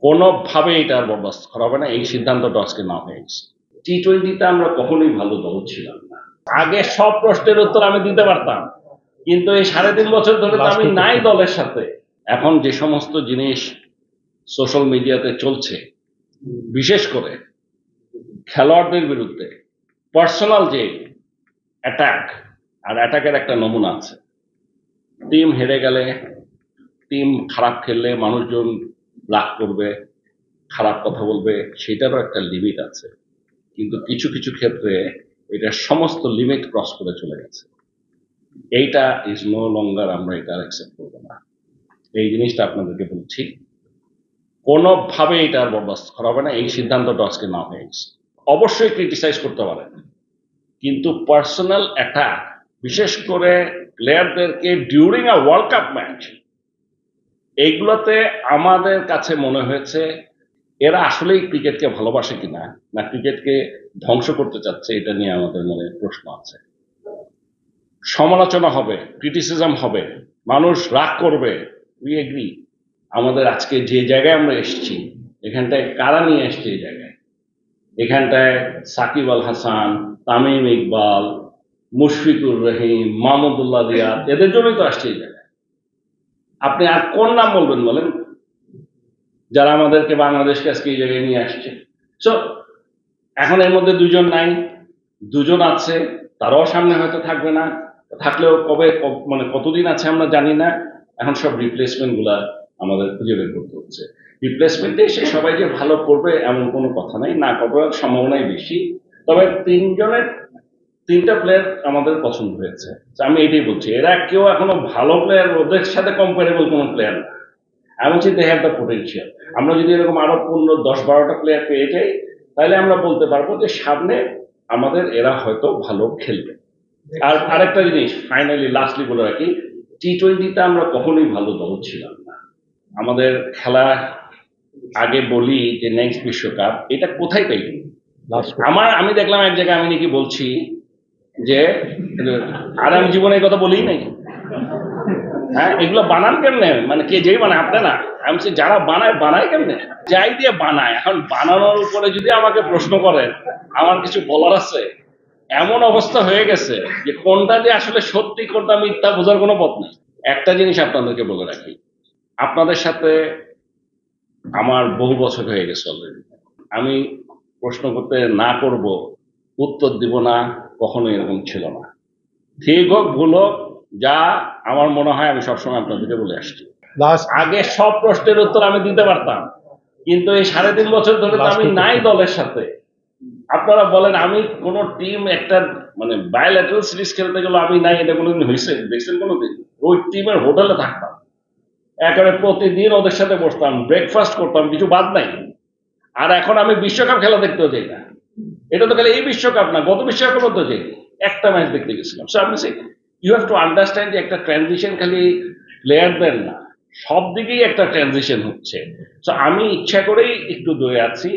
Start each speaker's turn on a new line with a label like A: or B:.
A: কোনোভাবে এটা আর বরদাস্ত করা হবে না, এই সিদ্ধান্তটা আজকে না হয়ে গেছে। টি-20তে আমরা কখনোই ভালো দল ছিলাম না। আগে সব প্রশ্নের উত্তর আমি দিতে পারতাম, কিন্তু এই 3.5 বছর ধরে তো আমি নাই দলের সাথে। এখন যে সমস্ত জিনিস সোশ্যাল মিডিয়াতে চলছে, বিশেষ করে খেলোয়াড়দের বিরুদ্ধে পার্সোনাল যে অ্যাটাক, আর অ্যাটাকের একটা নমুনা আছে। টিম হেরে গেলে, টিম খারাপ খেললে মানুষজন রাগ করবে, খারাপ কথা বলবে, সেটারও একটা লিমিট আছে। কিন্তু কিছু কিছু ক্ষেত্রে এটা সমস্ত লিমিট ক্রস করে চলে গেছে। এইটা ইজ নো লঙ্গার, আমরা এটা অ্যাকসেপ্ট করবো না। এই জিনিসটা আপনাদেরকে বলছি, কোনোভাবে এটা আর বরদাস্ত করা হবে না, এই সিদ্ধান্তটা আজকে না হয়ে গেছে। অবশ্যই ক্রিটিসাইজ করতে পারেন, কিন্তু পার্সোনাল অ্যাটাক, বিশেষ করে প্লেয়ারদেরকে during a world cup match, এইগুলোতে আমাদের কাছে মনে হয়েছে এরা আসলেই ক্রিকেটকে ভালোবাসে কিনা, না ক্রিকেটকে ধ্বংস করতে চাচ্ছে, এটা নিয়ে আমাদের মনে প্রশ্ন আছে। সমালোচনা হবে, ক্রিটিসিজম হবে, মানুষ রাগ করবে, উই এগ্রি। আমাদের আজকে যে জায়গায় আমরা এসেছি, এখানটায় কারা নিয়ে এসছে এই জায়গায়? এখানটায় সাকিব আল হাসান, তামিম ইকবাল, মুশফিকুর রহিম, মাহমুদুল্লাহ রিয়াদ, এদের জন্যই তো আসছে এই জায়গায়। আপনি আর কোন নাম বলবেন বলেন, যারা আমাদেরকে বাংলাদেশকে আজকে এই জায়গায় নিয়ে আসছে? সো এখন এর মধ্যে দুজন নাই, দুজন আছে, তারাও সামনে হয়তো থাকবে না, থাকলেও কবে মানে কতদিন আছে আমরা জানি না। এখন সব রিপ্লেসমেন্ট গুলা আমাদের খুঁজে বের করতে হচ্ছে। রিপ্লেসমেন্টে এসে সবাই যে ভালো করবে এমন কোনো কথা নাই, না করার সম্ভাবনাই বেশি। তবে তিনটা প্লেয়ার আমাদের পছন্দ হয়েছে, আমি এটাই বলছি। এরা কেউ এখনো ভালো প্লেয়ার, ওদের সাথে কম্পারেবল কোনো প্লেয়ার না। আমি বলছি দে হ্যাভ দ্য পোটেনশিয়াল। আমরা যদি এরকম আরো 15-10-12টা প্লেয়ার পেয়ে যাই, তাহলে আমরা বলতে পারবো যে সামনে আমাদের এরা হয়তো ভালো খেলবে। আর আরেকটা জিনিস ফাইনালি লাস্টলি বলে রাখি, টি-20তে আমরা কখনোই ভালো দল ছিলাম না। আমাদের খেলা আগে বলি যে নেক্সট বিশ্বকাপ, এটা কোথায় পাই? আমি দেখলাম এক জায়গায়, আমি নাকি বলছি যে আর আমি জীবনের কথা বলি নাই। হ্যাঁ, এগুলো বানান কেমনে? মানে কে যেই বানায়, আপনি না, আমি যারা বানায় কেমনে, যাই দিয়ে বানায়। এখন বানানোর উপরে যদি আমাকে প্রশ্ন করেন, আমার কিছু বলার আছে। এমন অবস্থা হয়ে গেছে যে কোনটা যে আসলে সত্যি কোনটা মিথ্যা বোঝার কোনো পথ নেই। একটা জিনিস আপনাদেরকে বলে রাখি, আপনাদের সাথে আমার বহু বছর হয়ে গেছে অলরেডি। আমি প্রশ্ন করতে না করব, উত্তর দিব না, কখনো এরকম ছিল না। ঠিক হোক ভুল হোক, যা আমার মনে হয় আমি সবসময় আপনাদেরকে বলে আসছি। আগে সব প্রশ্নের উত্তর আমি দিতে পারতাম, কিন্তু এই 3.5 বছর ধরে তো আমি নাই দলের সাথে। আপনারা বলেন, আমি কোন টিম একটা মানে বায়োল্যাটারাল সিরিজ খেলতে গেলে আমি নাই, এটা কোনোদিন হয়েছে? দেখছেন কোনোদিন? ওই টিমের হোটেলে থাকতাম, একেবারে প্রতিদিন ওদের সাথে বসতাম, ব্রেকফাস্ট করতাম, কিছু বাদ নাই। আর এখন আমি বিশ্বকাপ খেলা দেখতেও যাই না। এটা তো খালি এই বিশ্বকাপ না, গত বিশ্বকাপও তো যাই, একটা ম্যাচ দেখতে গেছিলাম। সো আমি ইউ হ্যাভ টু আন্ডারস্ট্যান্ড যে একটা ট্রানজিশন খালি প্লেয়ারদের না, সব দিকেই একটা ট্রানজিশন হচ্ছে। তো আমি ইচ্ছা করেই একটু দূরে আছি।